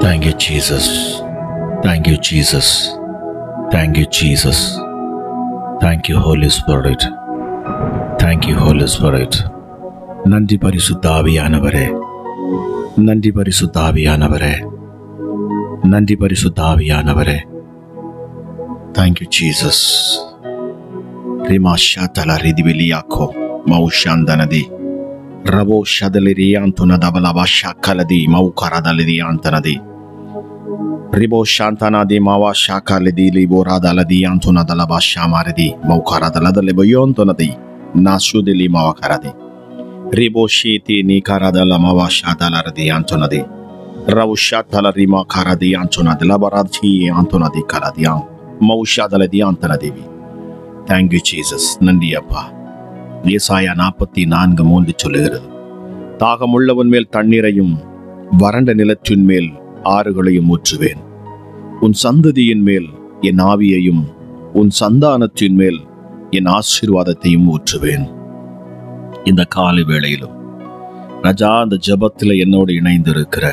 Thank you, Jesus. Thank you, Jesus. Thank you, Jesus. Thank you, Holy Spirit. Thank you, Holy Spirit. நன்றி பரிசுத்த ஆவியானவரே, நன்றி பரிசுத்த ஆவியானவரே, நன்றி பரிசுத்த ஆவியானவரே. Thank you, Jesus. Rimashatala ridiviliako maushandanadi rabo shadaliriantuna dabalabasha kaladi maukaradaliriantanadi ribo shantanadi mawa shakalidi liboradaladi antuna dalabasha maridi maukaradalabiontonadi nasudili mawakaradi ribo shiti nikaradala mawa shadalaradi antonadi rawshatala rima karadi antuna dalabaradhi antonadi karadian maushadaladi antanadi. Thank you, Jesus. நன்றி அப்பா. ஏசாயா 44:3 சொல்லுகிறது, தாகமுள்ளவன் மேல் தண்ணீரையும் வறண்ட நிலத்தின் மேல் ஆறுகளையும் ஊற்றுவேன். உன் சந்ததியின் மேல் என் ஆவியையும் உன் சந்தானத்தின் மேல் என் ஆசீர்வாதத்தையும் ஊற்றுவேன். இந்த காலை வேளையிலும் ராஜா, அந்த ஜெபத்தில் என்னோடு இணைந்து இருக்கிற,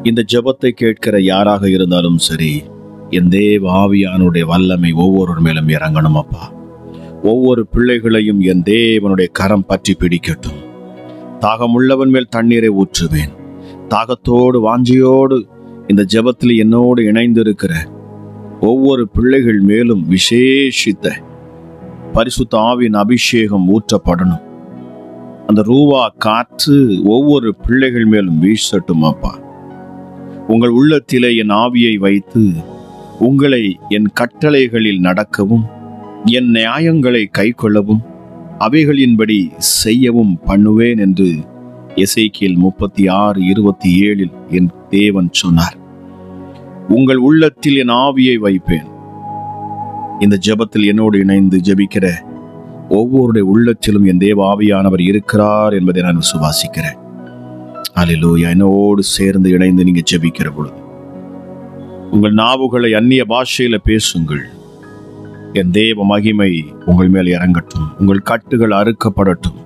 இந்த ஜெபத்தை கேட்கிற யாராக இருந்தாலும் சரி, என் தேவ ஆவியானுடைய வல்லமை ஒவ்வொரு மேலும் இறங்கணும் அப்பா. ஒவ்வொரு பிள்ளைகளையும் என் தேவனுடைய கரம் பற்றி பிடிக்கட்டும். தாகமுள்ளவன் மேல் தண்ணீரை ஊற்றுவேன். தாகத்தோடு வாஞ்சியோடு இந்த ஜெபத்தில் என்னோடு இணைந்திருக்கிற ஒவ்வொரு பிள்ளைகள் மேலும் விசேஷித்த பரிசுத்த ஆவியின் அபிஷேகம் ஊற்றப்படணும். அந்த ரூவா காற்று ஒவ்வொரு பிள்ளைகள் மேலும் வீசட்டும் அப்பா. உங்கள் உள்ளத்திலே என் ஆவியை வைத்து உங்களை என் கட்டளைகளில் நடக்கவும் என் நியாயங்களை கைக்கொள்ளவும் அவைகளின்படி செய்யவும் பண்ணுவேன் என்று எசேக்கியேல் 36:27 என் தேவன் சொன்னார். உங்கள் உள்ளத்தில் என் ஆவியை வைப்பேன். இந்த ஜெபத்தில் என்னோடு இணைந்து ஜெபிக்கிற ஒவ்வொருடைய உள்ளத்திலும் என் தேவ ஆவியானவர் இருக்கிறார் என்பதை நான் விசுவாசிக்கிறேன். அல்லேலூயா. என்னோடு சேர்ந்து இணைந்து நீங்க ஜெபிக்கிற பொழுது உங்கள் நாவுகளை அந்நிய பாஷையில பேசுங்கள். என் தேவ மகிமை உங்கள் மேல் இறங்கட்டும். உங்கள் கட்டுகள் அறுக்கப்படட்டும்.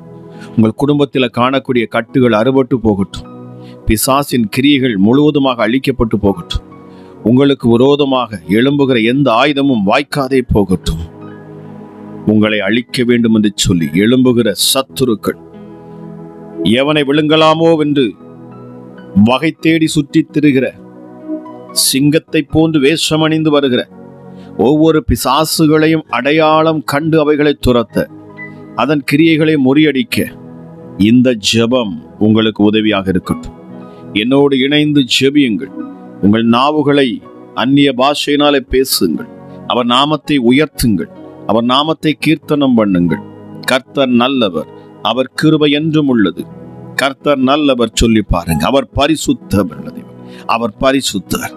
உங்கள் குடும்பத்தில் காணக்கூடிய கட்டுகள் அறுபட்டு போகட்டும். பிசாசின் கிரியைகள் முழுவதுமாக அழிக்கப்பட்டு போகட்டும். உங்களுக்கு விரோதமாக எழும்புகிற எந்த ஆயுதமும் வாய்க்காதே போகட்டும். உங்களை அழிக்க வேண்டும் என்று சொல்லி எழும்புகிற சத்துருக்கள் எவனை விழுங்கலாமோ என்று வகை தேடி சுற்றித் திரிகிற சிங்கத்தை போன்று வேஷமணிந்து வருகிற ஒவ்வொரு பிசாசுகளையும் அடையாளம் கண்டு அவைகளை துரத்த, அதன் கிரியைகளை முறியடிக்க இந்த ஜெபம் உங்களுக்கு உதவியாக இருக்கட்டும். என்னோடு இணைந்து ஜெபியுங்கள். உங்கள் நாவுகளை அந்நிய பாஷையினாலே பேசுங்கள். அவர் நாமத்தை உயர்த்துங்கள். அவர் நாமத்தை கீர்த்தனம் பண்ணுங்கள். கர்த்தர் நல்லவர், அவர் கிருபை என்றும் உள்ளது. கர்த்தர் நல்லவர் சொல்லி பாருங்க. அவர் பரிசுத்தர், அவர் பரிசுத்தர்,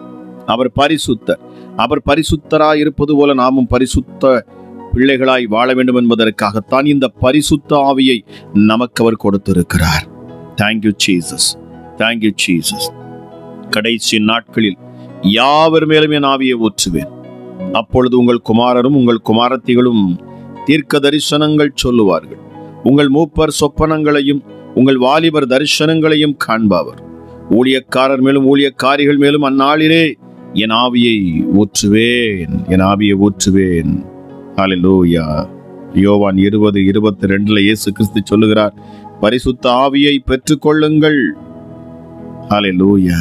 அவர் பரிசுத்தர். அவர் பரிசுத்தராய் இருப்பது போல நாமும் பரிசுத்த பிள்ளைகளாய் வாழ வேண்டும் என்பதற்காகத்தான் இந்த பரிசுத்த ஆவியை நமக்கு அவர் கொடுத்திருக்கிறார். Thank you Jesus, thank you Jesus. கடைசி நாட்களில் யாவர் மேலும் என் ஆவியை ஊற்றுவேன். அப்பொழுது உங்கள் குமாரரும் உங்கள் குமாரத்திகளும் தீர்க்க தரிசனங்கள் சொல்லுவார்கள். உங்கள் மூப்பர் சொப்பனங்களையும் உங்கள் வாலிபர் தரிசனங்களையும் காண்பவர். ஊழியக்காரர் மேலும் ஊழியக்காரிகள் மேலும் அந்நாளிலே என் ஆவியை ஊற்றுவேன், என் ஆவியை ஊற்றுவேன். ஹல்லேலூயா. யோவான் 20:22 இயேசு கிறிஸ்து சொல்லுகிறார், பரிசுத்த ஆவியை பெற்றுக்கொள்ளுங்கள். ஹல்லேலூயா.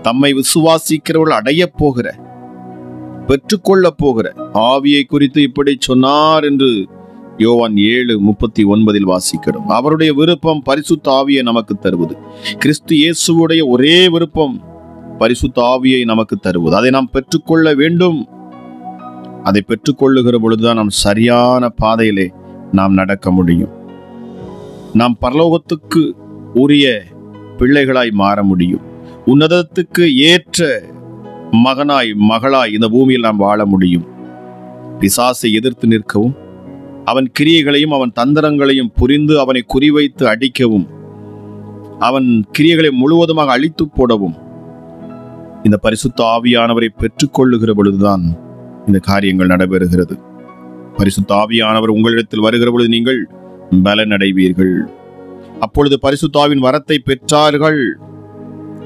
தம்மை விசுவாசிக்கிறவர்கள் அடைய போகிற, பெற்றுக்கொள்ள போகிற ஆவியை குறித்து இப்படி சொன்னார் என்று யோவான் 7:39 வாசிக்கிறோம். அவருடைய விருப்பம் பரிசுத்த ஆவியை நமக்கு தருவது. கிறிஸ்து இயேசுவுடைய ஒரே விருப்பம் பரிசுத்த ஆவியை நமக்கு தருவது. அதை நாம் பெற்றுக்கொள்ள வேண்டும். அதை பெற்றுக்கொள்ளுகிற பொழுதுதான் நாம் சரியான பாதையிலே நாம் நடக்க முடியும். நாம் பரலோகத்துக்கு உரிய பிள்ளைகளாய் மாற முடியும். உன்னதத்துக்கு ஏற்ற மகனாய் மகளாய் இந்த பூமியில் நாம் வாழ முடியும். பிசாசை எதிர்த்து நிற்கவும், அவன் கிரியைகளையும் அவன் தந்திரங்களையும் புரிந்து அவனை குறிவைத்து அடிக்கவும், அவன் கிரியைகளை முழுவதுமாக அழித்து போடவும் இந்த பரிசுத்த ஆவியானவரை பெற்றுக்கொள்ளுகிற பொழுதுதான் இந்த காரியங்கள் நடைபெறுகிறது. பரிசுத்த ஆவியானவர் உங்களிடத்தில் வருகிற பொழுது நீங்கள் பலன் அடைவீர்கள். அப்பொழுது பரிசுத்த ஆவியின் வரத்தை பெற்றார்கள்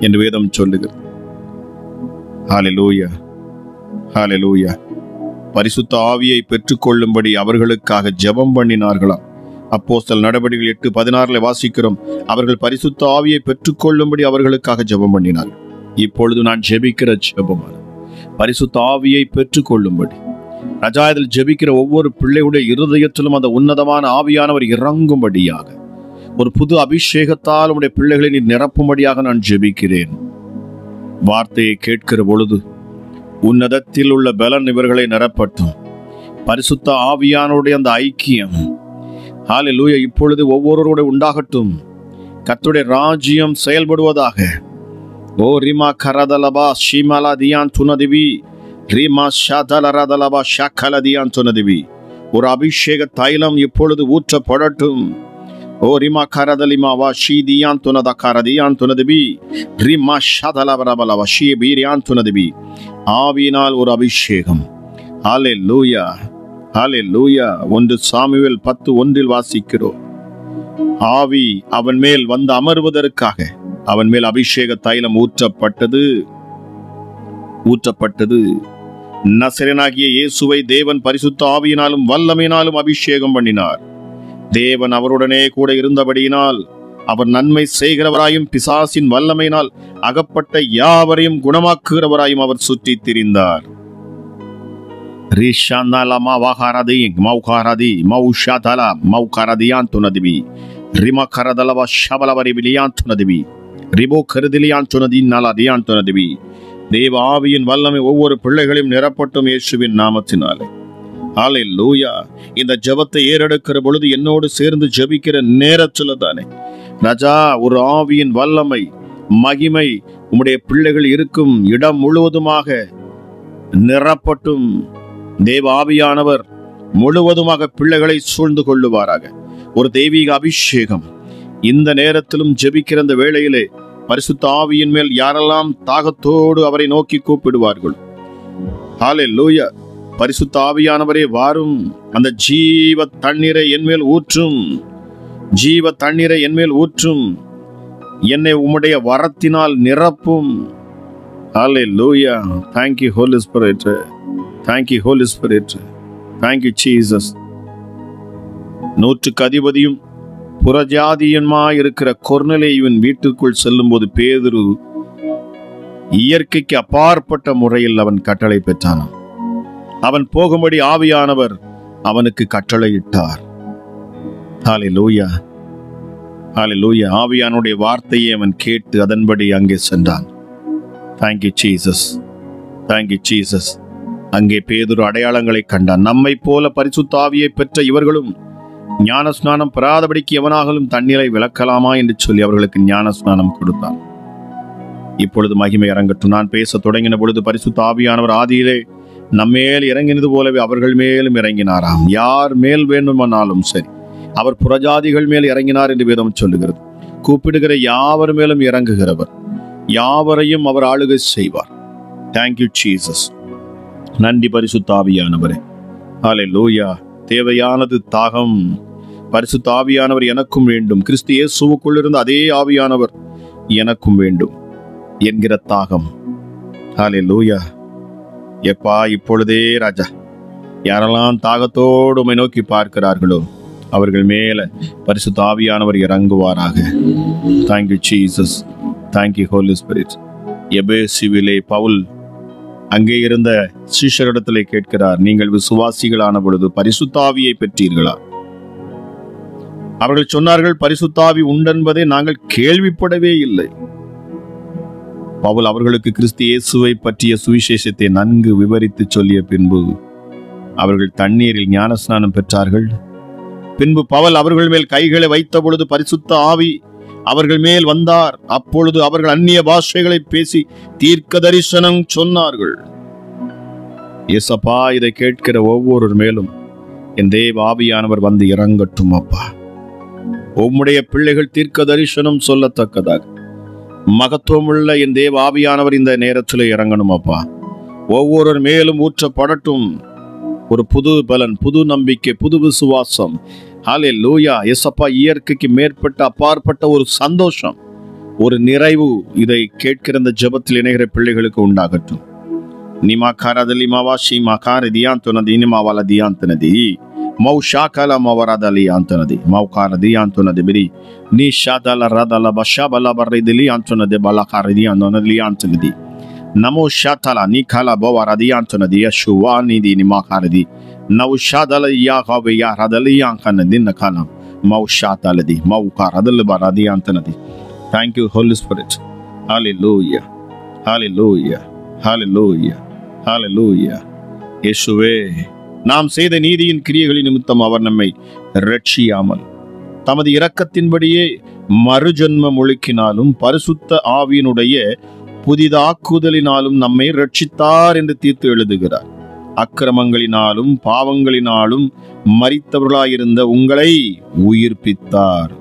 என்று வேதம் சொல்லுகிறது. ஹல்லேலூயா, ஹல்லேலூயா. பரிசுத்த ஆவியை பெற்றுக்கொள்ளும்படி அவர்களுக்காக ஜெபம் பண்ணினார்களாம். அப்போஸ்தலர் நடபடிகள் 8:16 வாசிக்கிறோம். அவர்கள் பரிசுத்த ஆவியை பெற்றுக்கொள்ளும்படி அவர்களுக்காக ஜெபம் பண்ணினார்கள். இப்பொழுது நான் ஜெபிக்கிற ஜெபமான பரிசுத்த ஆவியை பெற்றுக்கொள்ளும்படி ராஜா, இதில் ஜெபிக்கிற ஒவ்வொரு பிள்ளையுடைய இருதயத்திலும் அந்த உன்னதமான ஆவியானவர் இறங்கும்படியாக ஒரு புது அபிஷேகத்தால் உடைய பிள்ளைகளை நீ நிரப்பும்படியாக நான் ஜெபிக்கிறேன். வார்த்தையை கேட்கிற பொழுது உன்னதத்தில் உள்ள பலன் இவர்களை நிரப்பட்டும். பரிசுத்த ஆவியானுடைய அந்த ஐக்கியம் ஹல்லேலூயா இப்பொழுது ஒவ்வொருவரோடு உண்டாகட்டும். கர்த்தருடைய ராஜ்யம் செயல்படுவதாக. ஓ ரிமா கரதலபா ஷீமலா தியான் துனதிவி ரிமா ஷாதலரதலபா ஷக்கல தியான் துனதிவி. ஒரு அபிஷேக தைலம் இப்பொழுது ஊற்றப்படட்டும். ஓ ரிமா கரதலிமா வா ஷீ தியான் துனத கரதியான் துனதிவி ரிமா ஷாதலபரபலவா ஷீ பீரியான் துனதிவி. ஆவியினால் ஒரு அபிஷேகம். ஹல்லேலூயா, ஹல்லேலூயா. 1 சாமுவேல் 10:1 வாசிக்கிறோம். ஆவி அவன் மேல் வந்து அமர்வதற்காக அவன் மேல் அபிஷேக தைலம் ஊற்றப்பட்டது. நசரேயனாகிய இயேசுவை தேவன் பரிசுத்த ஆவியினாலும் வல்லமையினாலும் அபிஷேகம் பண்ணினார். தேவன் அவருடனே கூட இருந்தபடியினால் அவர் நன்மை செய்கிறவராயும் பிசாசின் வல்லமையினால் அகப்பட்ட யாவரையும் குணமாக்குகிறவராயும் அவர் சுற்றி திரிந்தார். தேவ ஆவியின் வல்லமை ஒவ்வொரு பிள்ளைகளையும் நிரப்பட்டும் இயேசுவின் நாமத்தினாலே. ஹல்லேலூயா. இந்த ஜெபத்தை ஏறெடுக்கிற பொழுது என்னோடு சேர்ந்து ஜெபிக்கிற நேரத்தில் தானே ராஜா ஒரு ஆவியின் வல்லமை மகிமை உம்முடைய பிள்ளைகள் இருக்கும் இடம் முழுவதுமாக நிரப்பட்டும். தேவ ஆவியானவர் முழுவதுமாக பிள்ளைகளை சூழ்ந்து கொள்ளுவாராக. ஒரு தெய்வீக அபிஷேகம் இந்த நேரத்திலும் ஜெபிக்கிற இந்த வேளையிலே பரிசுத்த ஆவியின் மேல் யாரெல்லாம் தாகத்தோடு அவரை நோக்கி கூப்பிடுவார்கள். ஹல்லேலூயா. பரிசுத்த ஆவியானவரே வாரும். அந்த ஜீவ தண்ணீரை என்மேல் ஊற்றும். ஜீவ தண்ணீரை என்மேல் ஊற்றும். என்னை உம்முடைய வரத்தினால் நிரப்பும். ஹல்லேலூயா. Thank you Holy Spirit. Thank you Holy Spirit. Thank you Jesus. 100க்கு அதிபதியும் புறஜாதியன்மாய் இருக்கிற கொர்நேலியுவின் வீட்டுக்குள் செல்லும் போது பேதுரு இயற்கைக்கு அப்பாற்பட்ட முறையில் அவன் கட்டளை பெற்றான். அவன் போகும்படி ஆவியானவர் அவனுக்கு கட்டளையிட்டார். ஹல்லேலூயா, ஹல்லேலூயா. ஆவியானுடைய வார்த்தையை அவன் கேட்டு அதன்படி அங்கே சென்றான். Thank you Jesus. Thank you Jesus. அங்கே பேதுரு அடையாளங்களை கண்டான். நம்மை போல பரிசுத்த ஆவியை பெற்ற இவர்களும் ஞானஸ்நானம் பெறாதபடிக்கு எவனாகலும் தண்ணீரை விலக்கலாமா என்று சொல்லி அவர்களுக்கு ஞானஸ்நானம் கொடுத்தான். இப்பொழுது மகிமை இறங்கட்டும். நான் பேச தொடங்கின பொழுது பரிசுத்த ஆவியானவர் ஆதியிலே நம்மேல் இறங்கினது போலவே அவர்கள் மேலும் இறங்கினாராம். யார் மேல் வேண்டுமானாலும் சரி, அவர் புறஜாதிகள் மேல் இறங்கினார் என்று வேதம் சொல்லுகிறது. கூப்பிடுகிற யாவர் மேலும் இறங்குகிறவர், யாவரையும் அவர் ஆளுகை செய்வார். Thank you Jesus. நன்றி பரிசுத்த ஆவியானவரே. ஹல்லேலூயா. தேவையானது தாகம். பரிசுத்த ஆவியானவர் எனக்கும் வேண்டும். கிறிஸ்து இயேசுவுக்குள் இருந்த அதே ஆவியானவர் எனக்கும் வேண்டும் என்கிற தாகம். ஹல்லேலூயா. எப்பா இப்பொழுதே ராஜா யாரெல்லாம் தாகத்தோடு உம்மை நோக்கி பார்க்கிறார்களோ அவர்கள் மேல பரிசுத்த ஆவியானவர் இறங்குவாராக. Thank you Jesus. Thank you holy spirit. எபேசுவிலே பவுல் அங்கே இருந்த சீஷரிடத்திலே கேட்கிறார், நீங்கள் விசுவாசிகளான பொழுது பரிசுத்த ஆவியை பெற்றீர்களா? அவர்கள் சொன்னார்கள், பரிசுத்த ஆவி உண்டென்பதை நாங்கள் கேள்விப்படவே இல்லை. பவுல் அவர்களுக்கு கிறிஸ்து இயேசுவை பற்றிய சுவிசேஷத்தை நன்கு விவரித்து சொல்லிய பின்பு அவர்கள் தண்ணீரில் ஞானஸ்நானம் பெற்றார்கள். பின்பு பவுல் அவர்கள் மேல் கைகளை வைத்த பொழுது பரிசுத்த ஆவி அவர்கள் மேல் வந்தார். அப்பொழுது அவர்கள் அந்நிய பாஷைகளை பேசி தீர்க்க தரிசனம் சொன்னார்கள். இயேசப்பா, இதை கேட்கிற ஒவ்வொரு மேலும் என் தேவ ஆவியானவர் வந்து இறங்கட்டும் அப்பா. உம்முடைய பிள்ளைகள் தீர்க்க தரிசனம் சொல்லத்தக்கதாக மகத்துவமுள்ள என் தேவ ஆவியானவர் இந்த நேரத்தில் இறங்கணும் அப்பா. ஒவ்வொரு மேலும் ஊற்றப்படட்டும். ஒரு புது பலன், புது நம்பிக்கை, புது விசுவாசம். ஹல்லேலூயா. இயேசப்பா, இயற்கைக்கு மேற்பட்ட அப்பாற்பட்ட ஒரு சந்தோஷம், ஒரு நிறைவு இதை கேட்கிற இந்த ஜெபத்தில் இணைகிற பிள்ளைகளுக்கு உண்டாகட்டும். ನಿಮಕರದಲ್ಲಿ ಮವಾಶಿ ಮಕಾರದಿ ಅಂತನದಿ ನಿಮವಲದಿ ಅಂತನದಿ ಮೌಶಾಕಲ ಮವರದಲಿ ಅಂತನದಿ ಮೌಕಾರದಿ ಅಂತನದಿ ಬಿರಿ ನೀ ಶಾದಲ ರದಲ ಬಶಬಲ ಬರಿದಲಿ ಅಂತನದಿ ಬಲಕಾರದಿ ಅನ್ನೋನದಿ ಅಂತನದಿ ನಮೋ ಶಾತಲ ನಿಖಲ ಬವರದಿ ಅಂತನದಿ ಯಶುವಾ ನಿದಿ ನಿಮಕಾರದಿ ನವು ಶಾದಲ ಯಾಕವೆ ಯಾರದಲಿ ಅಂಕನದಿ ನಕಲ ಮೌಶಾತಲದಿ ಮೌಕಾರದಲಿ ಬರದಿ ಅಂತನದಿ. Thank you, Holy Spirit. Hallelujah. Hallelujah. Hallelujah. Hallelujah. இயேசுவே, நாம் செய்த நீதியின் கிரியைகளின் நிமித்தம் அவர் நம்மை ரட்சியாமல் தமது இரக்கத்தின்படியே மறுஜன்மம் ஒழுக்கினாலும் பரிசுத்த ஆவியினுடைய புதிதாக்குதலினாலும் நம்மை ரட்சித்தார் என்று தீர்த்து எழுதுகிறார். அக்கிரமங்களினாலும் பாவங்களினாலும் மரித்தவர்களாயிருந்த உங்களை உயிர்ப்பித்தார்.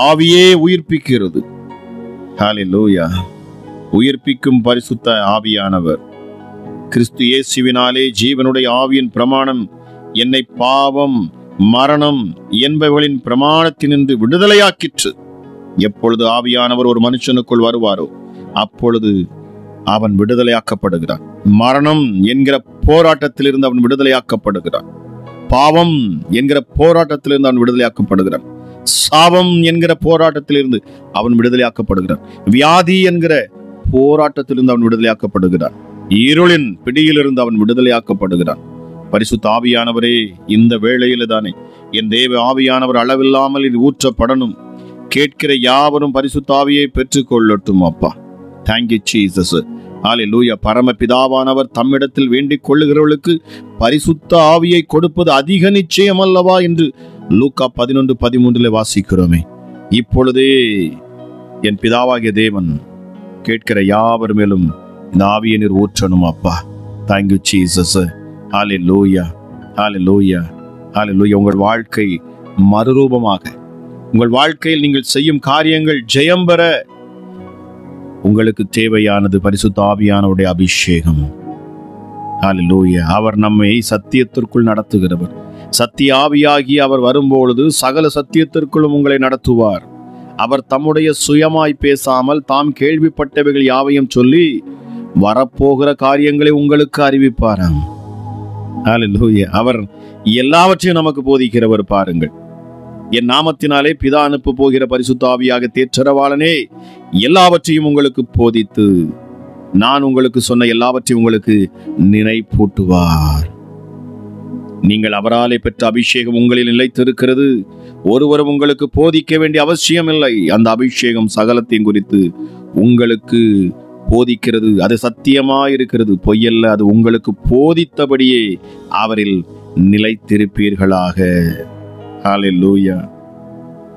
ஆவியே உயிர்ப்பிக்கிறது. ஹல்லேலூயா. உயிர்ப்பிக்கும் பரிசுத்த ஆவியானவர் கிறிஸ்து இயேசுவினாலே ஜீவனுடைய ஆவியின் பிரமாணம் என்னை பாவம் மரணம் என்பவர்களின் பிரமாணத்தினின்று விடுதலையாக்கிற்று. எப்பொழுது ஆவியானவர் ஒரு மனுஷனுக்குள் வருவாரோ அப்பொழுது அவன் விடுதலையாக்கப்படுகிறான். மரணம் என்கிற போராட்டத்திலிருந்து அவன் விடுதலையாக்கப்படுகிறான். பாவம் என்கிற போராட்டத்திலிருந்து அவன் விடுதலையாக்கப்படுகிறான். சாபம் என்கிற போராட்டத்திலிருந்து அவன் விடுதலையாக்கப்படுகிறான். வியாதி என்கிற போராட்டத்திலிருந்து அவன் விடுதலையாக்கப்படுகிறான். இருளின் பிடியிலிருந்து அவன் விடுதலையாக்கப்படுகிறான். பரிசுத்த ஆவியானவரே, இந்த வேளையில தானே என் தேவ ஆவியானவர் அளவில்லாமல் இது ஊற்றப்படணும். கேட்கிற யாவரும் பரிசுத்த ஆவியை பெற்றுக் கொள்ளட்டும் அப்பா. Thank you Jesus. ஹல்லேலூயா. பரமபிதாவானவர் தம்மிடத்தில் வேண்டிக் கொள்ளுகிறவர்களுக்கு பரிசுத்த ஆவியை கொடுப்பது அதிக நிச்சயம் அல்லவா என்று லூக்கா 11:13 வாசிக்கிறோமே. இப்பொழுதே என் பிதாவாகிய தேவன் கேட்கிற யாவர் மேலும் இந்த ஆவியை நீர் ஊற்றணும் அப்பா. Thank you Jesus. Hallelujah. Hallelujah. Hallelujah. உங்கள் வாழ்க்கை மறுரூபமாக, உங்கள் வாழ்க்கையில் நீங்கள் செய்யும் காரியங்கள் ஜெயம் பெற உங்களுக்கு தேவையானது பரிசுத்த ஆவியானவருடைய அபிஷேகம். ஹல்லேலூயா. அவர் நம்மை சத்தியத்திற்குள் நடத்துகிறவர். சத்திய ஆவியாகி அவர் வரும்பொழுது சகல சத்தியத்திற்குள்ளும் உங்களை நடத்துவார். அவர் தம்முடைய சுயமாய் பேசாமல் தாம் கேள்விப்பட்டவைகள் யாவையும் சொல்லி வரப்போகிற காரியங்களை உங்களுக்கு அறிவிப்பாராம். ஹல்லேலூயா. அவர் எல்லாவற்றையும் நமக்கு போதிக்கிறவர். பாருங்கள், என் நாமத்தினாலே பிதா அனுப்ப போகிற பரிசுத்த ஆவியாக தேற்றரவாளனே எல்லாவற்றையும் உங்களுக்கு போதித்து நான் உங்களுக்கு சொன்ன எல்லாவற்றையும் உங்களுக்கு நினைப்பூட்டுவார். நீங்கள் அவராலே பெற்ற அபிஷேகம் உங்களில் நிலைத்திருக்கிறது. ஒருவரும் உங்களுக்கு போதிக்க வேண்டிய அவசியம் இல்லை. அந்த அபிஷேகம் சகலத்தையும் குறித்து உங்களுக்கு போதிக்கிறது. அது சத்தியமாயிருக்கிறது, பொய்யல்ல. அது உங்களுக்கு போதித்தபடியே அவரில் நிலைத்திருப்பீர்களாக. ஹல்லேலூயா.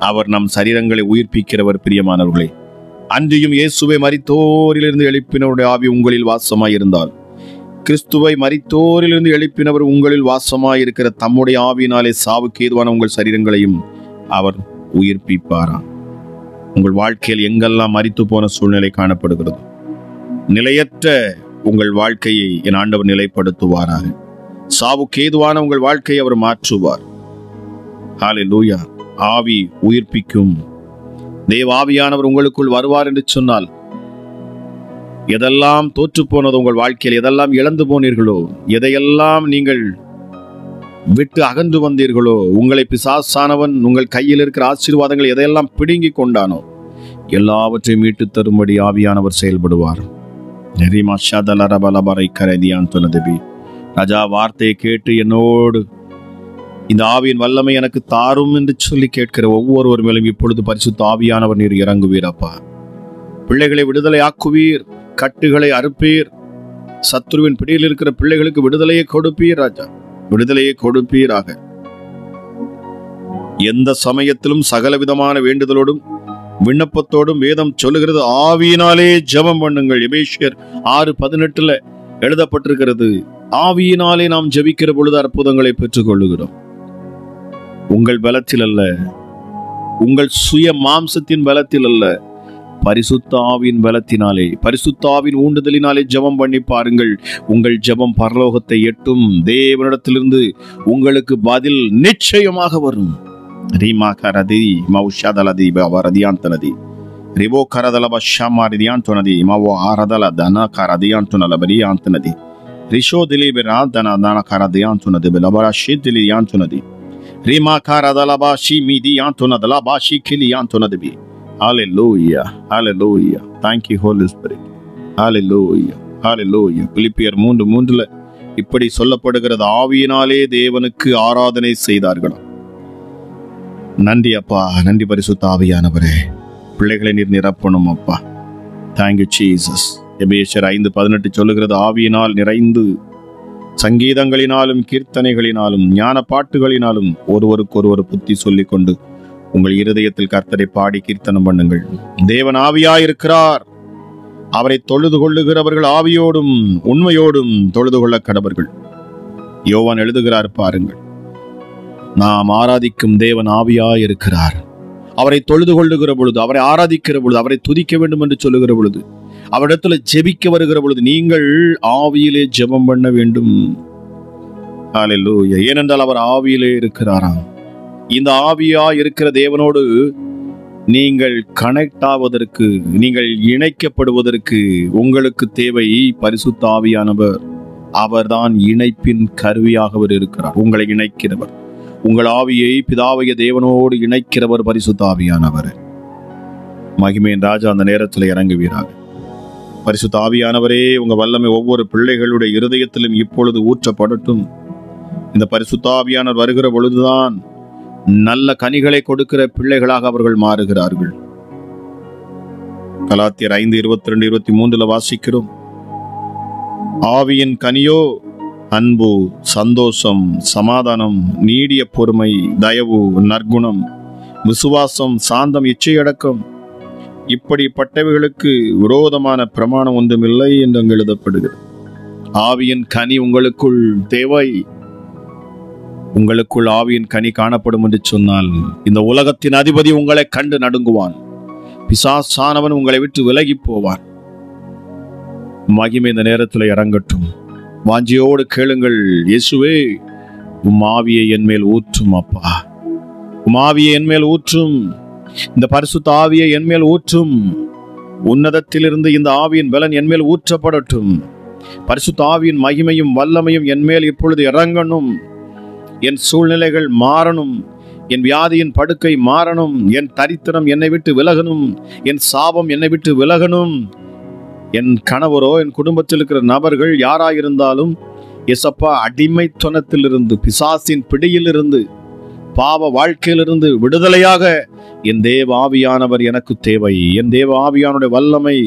அவர் நம் சரீரங்களை உயிர்ப்பிக்கிறவர். பிரியமானவர்களே, அன்றியும் இயேசுவை மரித்தோரிலிருந்து எழுப்பினவருடைய ஆவி உங்களில் வாசமாயிருந்தால், கிறிஸ்துவை மரித்தோரிலிருந்து எழுப்பினவர் உங்களில் வாசமாயிருக்கிற தம்முடைய ஆவியினாலே சாவுக்கு ஏதுவான உங்கள் சரீரங்களையும் அவர் உயிர்ப்பிப்பாராம். உங்கள் வாழ்க்கையில் எங்கெல்லாம் மரித்து போன சூழ்நிலை காணப்படுகிறது, நிலையற்ற உங்கள் வாழ்க்கையை என் ஆண்டவர் நிலைப்படுத்துவாராக. சாவுக்கு ஏதுவான உங்கள் வாழ்க்கையை அவர் மாற்றுவார். ஹல்லேலூயா. ஆவி உயிர்ப்பிக்கும். தேவ ஆவியானவர் உங்களுக்குள் வருவார் என்று சொன்னால், எதெல்லாம் தோற்று போனதோ உங்கள் வாழ்க்கையில், எதெல்லாம் இழந்து போனீர்களோ, எதையெல்லாம் நீங்கள் விட்டு அகன்று வந்தீர்களோ, உங்களை பிசாசானவன் உங்கள் கையில் இருக்கிற ஆசீர்வாதங்கள் எதையெல்லாம் பிடுங்கி கொண்டானோ எல்லாவற்றையும் மீட்டு தரும்படி ஆவியானவர் செயல்படுவார். ராஜா, வார்த்தையை கேட்டு என்னோடு இந்த ஆவியின் வல்லமை எனக்கு தாரும் என்று சொல்லி கேட்கிற ஒவ்வொருவர் மேலும் இப்பொழுது பரிசுத்த ஆவியானவர் நீர் இறங்குவீரப்பா. பிள்ளைகளை விடுதலை ஆக்குவீர், கட்டுகளை அறுப்பீர், சத்ருவின் பிடியில் இருக்கிற பிள்ளைகளுக்கு விடுதலையை கொடுப்பீர். ராஜா, விடுதலையை கொடுப்பீராக. எந்த சமயத்திலும் சகலவிதமான வேண்டுதலோடும் விண்ணப்பத்தோடும் வேதம் சொல்லுகிறது, ஆவியினாலே ஜெபம் பண்ணுங்கள். எபேசியர் 6:18 எழுதப்பட்டிருக்கிறது. ஆவியினாலே நாம் ஜெபிக்கிற பொழுது அற்புதங்களை பெற்றுக் கொள்ளுகிறோம். உங்கள் பலத்தில் அல்ல, உங்கள் சுய மாம்சத்தின் பலத்தில் அல்ல, பரிசுத்த ஆவியின் பலத்தினாலே, பரிசுத்த ஆவியின் ஊண்டுதலினாலே ஜெபம் பண்ணி பாருங்கள். உங்கள் ஜெபம் பரலோகத்தை எட்டும். தேவனிடத்திலிருந்து உங்களுக்கு பதில் நிச்சயமாக வரும். ரீமாகரதி மௌஷதலதி பவரதியாந்தனதி ரிபோ கரதல பஷமாரிதியாந்தனதி மவோ ஆரதல தன கரதியாந்தனல பரியாந்தனதி ரிஷோ திலீபெரா தன தனகரதியான் துனது பலபராஷி திலியான் துனதி ரிமா காரதலபாஷி மீதியான் துனதலபாஷி Kylian துனதுபி. Hallelujah hallelujah. Thank you Holy Spirit. Hallelujah hallelujah. பிலிப்பியர் 3:3 இப்படி சொல்லப்படுகிறது, ஆவியினாலே தேவனுக்கு ஆராதனை செய்தார்கள். நன்றி அப்பா, நன்றி பரிசுத்த ஆவியானவரே. பிள்ளைகளை நீர் நிரப்பணும் அப்பா. Thank you Jesus. எபேசியர் 5:18 சொல்லுகிறது, ஆவியினால் நிறைந்து சங்கீதங்களினாலும் கீர்த்தனைகளினாலும் ஞான பாட்டுகளினாலும் ஒருவருக்கொருவர் புத்தி சொல்லிக் கொண்டு உங்கள் இருதயத்தில் கர்த்தரை பாடி கீர்த்தனம் பண்ணுங்கள். தேவன் ஆவியாயிருக்கிறார், அவரை தொழுது கொள்ளுகிறவர்கள் ஆவியோடும் உண்மையோடும் தொழுது கொள்ள கடவர்கள். யோவான் எழுதுகிறார் பாருங்கள், நாம் ஆராதிக்கும் தேவன் ஆவியாயிருக்கிறார். அவரை தொழுது கொள்ளுகிற பொழுது, அவரை ஆராதிக்கிற பொழுது, அவரை துதிக்க வேண்டும் என்று சொல்லுகிற பொழுது, அவரிடத்துல ஜெபிக்க வருகிற பொழுது நீங்கள் ஆவியிலே ஜெபம் பண்ண வேண்டும். ஹalleluya. ஏனென்றால் அவர் ஆவியிலே இருக்கிறாராம். இந்த ஆவியா இருக்கிற தேவனோடு நீங்கள் கனெக்ட் ஆவதற்கு, நீங்கள் இணைக்கப்படுவதற்கு உங்களுக்கு தேவை பரிசுத்த ஆவியானவர். அவர்தான் இணைப்பின் கருவியாக அவர் இருக்கிறார். உங்களை இணைக்கிறவர், உங்கள் ஆவியை பிதாவைய தேவனோடு இணைக்கிறவர் பரிசுத்த ஆவியானவர். மகிமையின் ராஜா அந்த நேரத்தில் இறங்குவீராக. பரிசுத்த ஆவியானவரே, உங்க வல்லமை ஒவ்வொரு பிள்ளைகளுடைய இருதயத்திலும் இப்பொழுது ஊற்றப்படட்டும். இந்த பரிசுத்த ஆவியானவர் வருகிற பொழுதுதான் நல்ல கனிகளை கொடுக்கிற பிள்ளைகளாக அவர்கள் மாறுகிறார்கள். கலாத்தியர் 5:22-23 வாசிக்கிறோம், ஆவியின் கனியோ அன்பு, சந்தோஷம், சமாதானம், நீடிய பொறுமை, தயவு, நற்குணம், விசுவாசம், சாந்தம், இச்சையடக்கம். இப்படிப்பட்டவைகளுக்கு விரோதமான பிரமாணம் ஒன்றுமில்லை என்று அங்கு எழுதப்படுகிறது. ஆவியின் கனி உங்களுக்குள் தேவை. உங்களுக்குள் ஆவியின் கனி காணப்படும் என்று சொன்னால் இந்த உலகத்தின் அதிபதி உங்களை கண்டு நடுங்குவான். பிசாசானவன் உங்களை விட்டு விலகி போவான். மகிமை இந்த நேரத்தில் இறங்கட்டும். வாஞ்சியோடு கேளுங்கள், இயேசுவே உம் ஆவியை என் மேல் ஊற்றும் அப்பா, உம் ஆவியை என் மேல் ஊற்றும், இந்த பரிசுத்த ஆவியை என் மேல் ஊற்றும். உன்னதத்திலிருந்து இந்த ஆவியின் பலன் என் மேல் ஊற்றப்படட்டும். பரிசுத்த ஆவியின் மகிமையும் வல்லமையும் என் மேல் இப்பொழுது இறங்கணும். என் சூழ்நிலைகள் மாறணும், என் வியாதியின் படுக்கை மாறணும், என் தரித்திரம் என்னை விட்டு விலகணும், என் சாபம் என்னை விட்டு விலகணும். என் கணவரோ என் குடும்பத்தில் இருக்கிற நபர்கள் யாராயிருந்தாலும் எசப்பா அடிமைத்தனத்திலிருந்து, பிசாசின் பிடியிலிருந்து, பாவ வாழ்க்கையிலிருந்து விடுதலையாக என் தேவ ஆவியானவர் எனக்கு தேவை. என் தேவ ஆவியானுடைய வல்லமை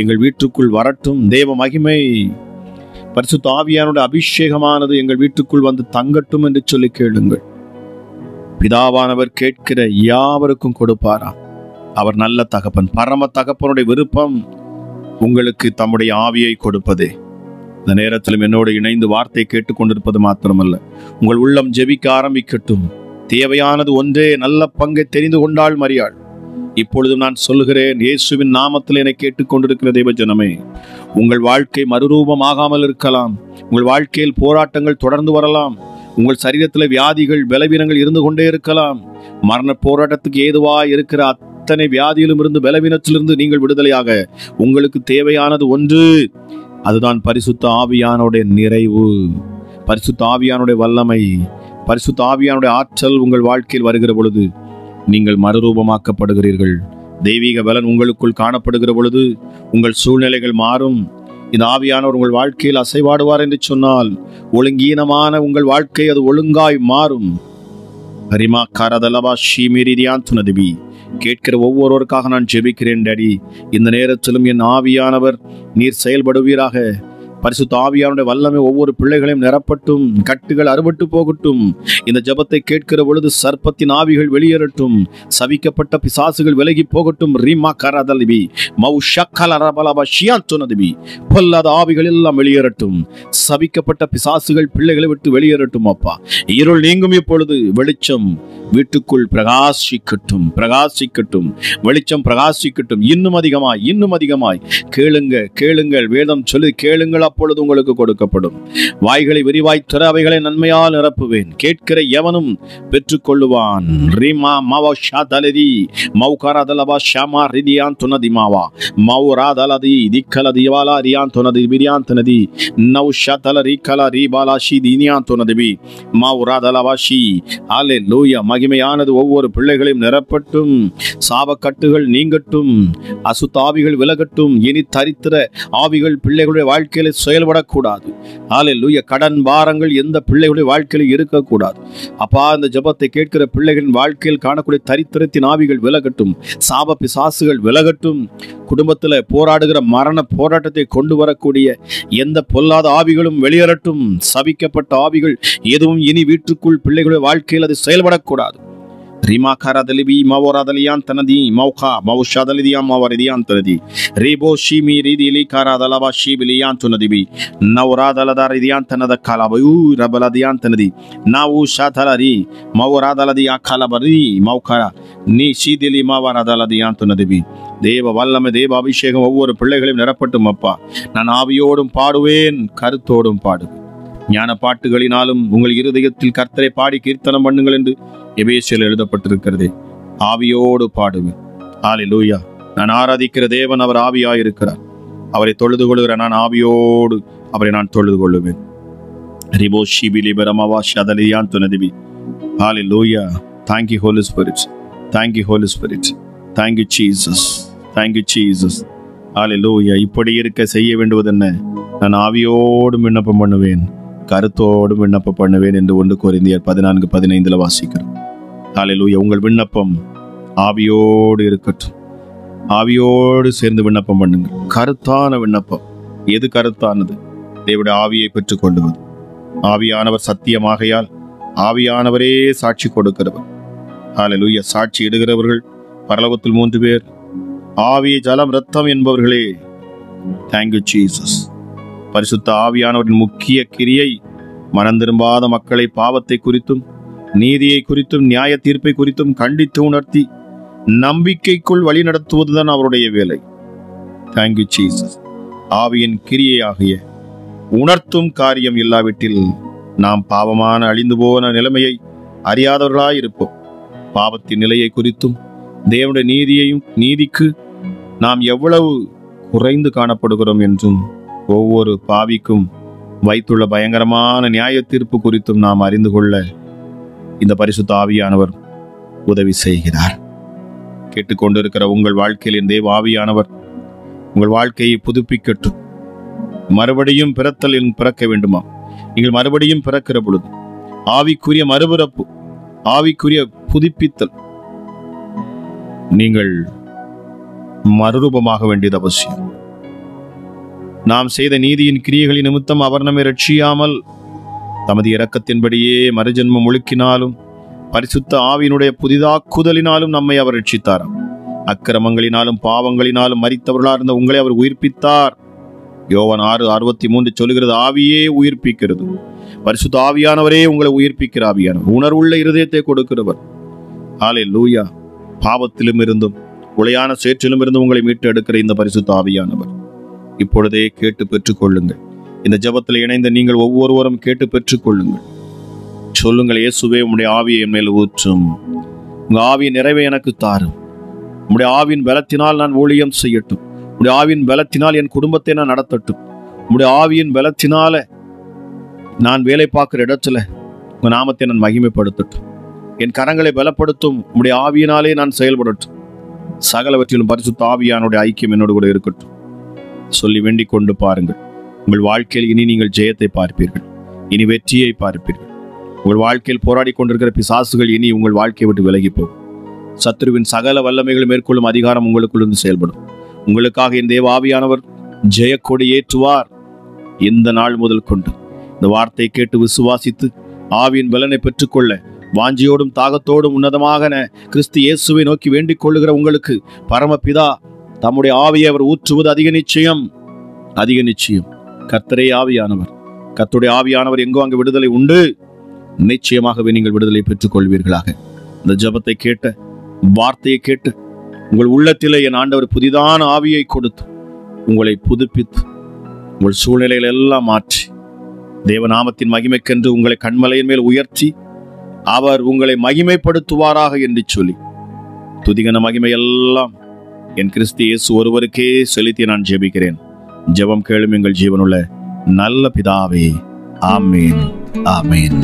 எங்கள் வீட்டுக்குள் வரட்டும். தேவ மகிமை, பரிசுத்த ஆவியானுடைய அபிஷேகமானது எங்கள் வீட்டுக்குள் வந்து தங்கட்டும் என்று சொல்லி கேளுங்கள். பிதாவானவர் கேட்கிற யாவருக்கும் கொடுப்பாராம். அவர் நல்ல தகப்பன். பரம தகப்பனுடைய விருப்பம் உங்களுக்கு தம்முடைய ஆவியை கொடுப்பதே. இந்த நேரத்திலும் என்னோடு இணைந்து வார்த்தை கேட்டுக்கொண்டிருப்பது மாத்திரமல்ல, உங்கள் உள்ளம் ஜெபிக்க ஆரம்பிக்கட்டும். தேவையானது ஒன்றே, நல்ல பங்கை தெரிந்து கொண்டாள் மரியாள். இப்பொழுதும் நான் சொல்லுகிறேன், இயேசுவின் நாமத்தில் என்னை கேட்டுக்கொண்டிருக்கிற தேவ ஜனமே, உங்கள் வாழ்க்கை மறுரூபமாகாமல் இருக்கலாம். உங்கள் வாழ்க்கையில் போராட்டங்கள் தொடர்ந்து வரலாம். உங்கள் சரீரத்தில் வியாதிகள், பலவீனங்கள் இருந்து கொண்டே இருக்கலாம். மரண போராட்டத்துக்கு ஏதுவாய் இருக்கிற அத்தனை வியாதியிலும் இருந்து, பலவீனத்திலிருந்து நீங்கள் விடுதலையாக உங்களுக்கு தேவையானது ஒன்று, அதுதான் பரிசுத்த ஆவியானுடைய நிறைவு, பரிசுத்த ஆவியானுடைய வல்லமை, பரிசுத்த ஆவியானுடைய ஆற்றல் உங்கள் வாழ்க்கையில் வருகிற பொழுது நீங்கள் மறுரூபமாக்கப்படுகிறீர்கள். தெய்வீக பலன் உங்களுக்குள் காணப்படுகிற பொழுது உங்கள் சூழ்நிலைகள் மாறும். இந்த ஆவியானவர் உங்கள் வாழ்க்கையில் அசைவாடுவார் என்று சொன்னால் ஒழுங்கீனமான உங்கள் வாழ்க்கை அது ஒழுங்காய் மாறும். ஹரிமா கரதலவா ஷீமிரியான் துனதிபி. கேட்கிற ஒவ்வொருவருக்காக நான் ஜெபிக்கிறேன் டாடி. இந்த நேரத்திலும் என் ஆவியானவர் நீர் செயல்படுவீராக. பரிசுத்த ஆவியானுடைய வல்லமை ஒவ்வொரு பிள்ளைகளையும் நிரப்பட்டும். கட்டுகள் அறுபட்டு போகட்டும். இந்த ஜெபத்தை கேட்கிற பொழுது சர்ப்பத்தின் ஆவிகள் வெளியேறட்டும். சவிக்கப்பட்ட பிசாசுகள் விலகி போகட்டும். ரீமா கரதலிபி மௌஷக்கல ரபலப ஷியாந்துனதிபி. பொல்லாத ஆவிகள் எல்லாம் வெளியேறட்டும். சவிக்கப்பட்ட பிசாசுகள் பிள்ளைகளை விட்டு வெளியேறட்டும் அப்பா. இருள் நீங்கும். இப்பொழுது வெளிச்சம் வீட்டுக்குள் பிரகாசிக்கட்டும், பிரகாசிக்கட்டும். வெளிச்சம் பிரகாசிக்கட்டும். இன்னும் அதிகமாய், இன்னும் அதிகமாய் கேளுங்க, கேளுங்கள். வேதம் சொல்லி கேளுங்கள் அப்பொழுது உங்களுக்கு கொடுக்கப்படும். வாய்களை விரிவாய் திற, அவைகளை நன்மையால் நிரப்புவேன். கேட்கிற எவனும் பெற்றுக்கொள்ளுவான். ரீமா மாவா ஷாதலதி மௌகாரதலவா ஷாமா ரிதியான் துனதி மாவா மௌராதலதி திக்கலதிவாலா ரியான் துனதி பிரியான் துனதி நௌஷாதல ரிகல ரிபாலா ஷி தினியான் துனதிபி மௌராதலவா ஷி. ஹல்லேலூயா. மகிமையானது ஒவ்வொரு பிள்ளைகளையும் நிரப்பட்டும். சாபக்கட்டுகள் நீங்கட்டும். அசுத்தாவிகள் விலகட்டும். இனி தரித்திர ஆவிகள் பிள்ளைகளுடைய வாழ்க்கையில செயல்படக்கூடாது. ஹல்லேலூயா. கடன் பாரங்கள் எந்த பிள்ளைகளுடைய வாழ்க்கையில இருக்கக்கூடாது. அப்பா, இந்த ஜெபத்தை கேட்கிற பிள்ளைகளின் வாழ்க்கையில் காணக்கூடிய தரித்திரத்தின் ஆவிகள் விலகட்டும். சாப பிசாசுகள் விலகட்டும். குடும்பத்தில் போராடுகிற மரண போராட்டத்தை கொண்டு வரக்கூடிய எந்த பொல்லாத ஆவிகளும் வெளியேறட்டும். சபிக்கப்பட்ட ஆவிகள் எதுவும் இனி வீட்டுக்குள் பிள்ளைகளுடைய வாழ்க்கையில் அது செயல்படக்கூடாது. ரிமா கரதலிபி மவோராதலியான் தனதி மௌகா மௌஷாதலிதியா மவரிதியான் தனதி ரீபோ ஷீமி ரீதிலி கராதலவா ஷீபிலியான் துனதிபி நவராதலதாரிதியான் தனத கலபயூ ரபலதியான் தனதி நாவு ஷாதலரி மவோராதலதியா கலபரி மௌகா நீ ஷீதிலி மவராதலதியான் துனதிபி. தேவ வல்லமை, தேவ அபிஷேகம் ஒவ்வொரு பிள்ளைகளையும் நிரப்பட்டும். அப்பா, நான் ஆவியோடும் பாடுவேன், கருத்தோடும் பாடுவேன். ஞான பாட்டுகளினாலும் உங்கள் இருதயத்தில் கர்த்தரை பாடி கீர்த்தனம் பண்ணுங்கள் என்று எபேசியரில் எழுதப்பட்டிருக்கிறது. ஆவியோடு பாடுவேன். ஹல்லேலூயா. நான் ஆராதிக்கிற தேவன் அவர் ஆவியாயிருக்கிறார். அவரை தொழுது கொள்கிற நான் ஆவியோடு அவரை நான் தொழுது கொள்ளுவேன். ரிபோ ஷிபிலி பரமவா ஷதலியான் துனதிபி. Hallelujah. Thank you, Holy Spirit. Thank you, Holy Spirit. Thank you, Jesus. Thank you, Jesus. ஹல்லேலூயா. இப்படி இருக்க செய்ய வேண்டுவது என்ன? நான் ஆவியோடு விண்ணப்பம் பண்ணுவேன், கருத்தோடு விண்ணப்பம் பண்ணுவேன் என்று 1 கொரிந்தியர் 14:15 வாசிக்கிறோம். ஹல்லேலூயா. உங்கள் விண்ணப்பம் ஆவியோடு இருக்கட்டும். ஆவியோடு சேர்ந்து விண்ணப்பம் பண்ணுங்க. கருத்தான விண்ணப்பம். எது கருத்தானது? தேவனுடைய ஆவியை பெற்றுக் கொள்வது. ஆவியானவர் சத்தியமாகையால் ஆவியானவரே சாட்சி கொடுக்கிறவர். ஹல்லேலூயா. சாட்சி இடுகிறவர்கள் பரலோகத்தில் 3 பேர். ஆவி, ஜலம், இரத்தம் என்பவர்களே. Thank you Jesus. பரிசுத்த ஆவியானவரின் முக்கிய கிரியை மனம் திரும்பாத மக்களை பாவத்தை குறித்தும் நீதியை குறித்தும் நியாய தீர்ப்பை குறித்தும் கண்டித்து உணர்த்தி நம்பிக்கைக்குள் வழி நடத்துவதுதான் அவருடைய வேலை. Thank you Jesus. ஆவியின் கிரியையாகிய உணர்த்தும் காரியம் இல்லாவிட்டில் நாம் பாவமான அழிந்து போன நிலைமையை அறியாதவர்களாய் இருப்போம். பாவத்தின் நிலையை குறித்தும் தேவனுடைய நீதிக்கு நாம் எவ்வளவு குறைந்து காணப்படுகிறோம் என்றும் ஒவ்வொரு பாவிக்கும் வைத்துள்ள பயங்கரமான நியாய தீர்ப்பு குறித்தும் நாம் அறிந்து கொள்ள இந்த பரிசுத்த ஆவியானவர் உதவி செய்கிறார். கேட்டுக்கொண்டிருக்கிற உங்கள் வாழ்க்கையில் என் தேவ ஆவியானவர் உங்கள் வாழ்க்கையை புதுப்பிக்கட்டும். மறுபடியும் பிறக்க வேண்டுமா? நீங்கள் மறுபடியும் பிறக்கிற பொழுது ஆவிக்குரிய மறுபிறப்பு, ஆவிக்குரிய புதுப்பித்தல், நீங்கள் மறுரூபமாக வேண்டியது அவசியம். நாம் செய்த நீதியின் கிரியைகளின் நிமித்தம் அவர் நம்மை ரட்சியாமல் தமது இரக்கத்தின்படியே மறுஜன்மம் ஒழுக்கினாலும் பரிசுத்த ஆவியினுடைய புதிதாக்குதலினாலும் நம்மை அவர் ரட்சித்தாராம். அக்கிரமங்களினாலும் பாவங்களினாலும் மரித்தவர்களாக இருந்த உங்களை அவர் உயிர்ப்பித்தார். யோவான் 6:63 சொல்லுகிறது, ஆவியே உயிர்ப்பிக்கிறது. பரிசுத்த ஆவியானவரே உங்களை உயிர்ப்பிக்கிற ஆவியானவர், உணர்வுள்ள இருதயத்தை கொடுக்கிறவர். ஹல்லேலூயா. பாவத்திலும் இருந்தும் உளையான சேற்றிலும் இருந்தும் உங்களை மீட்டு எடுக்கிற இந்த பரிசுத்த ஆவியானவர் இப்பொழுதே கேட்டு பெற்றுக்கொள்ளுங்கள். இந்த ஜெபத்தில் இணைந்த நீங்கள் ஒவ்வொருவரும் கேட்டு பெற்றுக்கொள்ளுங்கள். சொல்லுங்கள், இயேசுவே உம்முடைய ஆவியை என் மேல் ஊற்றும். உங்க ஆவியின் நிறைவை எனக்கு தாரும். உம்முடைய ஆவியின் பலத்தினால் நான் ஊழியம் செய்யட்டும். உம்முடைய ஆவியின் பலத்தினால் என் குடும்பத்தை நான் நடத்தட்டும். உம்முடைய ஆவியின் பலத்தினால நான் வேலை பார்க்கிற இடத்துல உங்க நாமத்தை நான் மகிமைப்படுத்தட்டும். என் கரங்களை பலப்படுத்தும். உம்முடைய ஆவியினாலே நான் செயல்படட்டும். சகலவற்றிலும் பரிசுத்த ஆவியானுடைய ஐக்கியம் என்னோடு கூட இருக்கட்டும் சொல்லி வேண்டிக் கொண்டு பாருங்கள். உங்கள் வாழ்க்கையில் இனி நீங்கள் ஜெயத்தை பார்ப்பீர்கள், இனி வெற்றியை பார்ப்பீர்கள். உங்கள் வாழ்க்கையில் போராடி கொண்டிருக்கிற பிசாசுகள் இனி உங்கள் வாழ்க்கையை விட்டு விலகி போகும். சத்துருவின் சகல வல்லமைகளை மேற்கொள்ளும் அதிகாரம் உங்களுக்குள்ளிருந்து செயல்படும். உங்களுக்காக என் தேவ ஆவியானவர் ஜெயக்கொடி ஏற்றுவார். இந்த நாள் முதல் கொண்டு இந்த வார்த்தையை கேட்டு விசுவாசித்து ஆவியின் பலனை பெற்றுக்கொள்ள வாஞ்சியோடும் தாகத்தோடும் உன்னதமாக கிறிஸ்து இயேசுவை நோக்கி வேண்டிக் கொள்ளுகிற உங்களுக்கு பரமபிதா தம்முடைய ஆவியை அவர் ஊற்றுவது அதிக நிச்சயம், அதிக நிச்சயம். கர்த்தரே ஆவியானவர். கர்த்தருடைய ஆவியானவர் எங்கோ அங்கு விடுதலை உண்டு. நிச்சயமாகவே நீங்கள் விடுதலை பெற்றுக் கொள்வீர்களாக. இந்த ஜெபத்தை கேட்ட, வார்த்தையை கேட்டு உங்கள் உள்ளத்திலே என் ஆண்டவர் புதிதான ஆவியை கொடுத்து உங்களை புதுப்பித்து உங்கள் சூழ்நிலைகள் எல்லாம் மாற்றி தேவநாமத்தின் மகிமைக்கென்று உங்களை கண்மலையின் மேல் உயர்த்தி அவர் உங்களை மகிமைப்படுத்துவாராக என்று சொல்லி துதிகன மகிமை எல்லாம் என் கிறிஸ்து இயேசு ஒருவருக்கே செலுத்தி நான் ஜெபிக்கிறேன். ஜெபம் கேளும் எங்கள் ஜீவனுள்ள நல்ல பிதாவே. ஆமேன், ஆமேன்.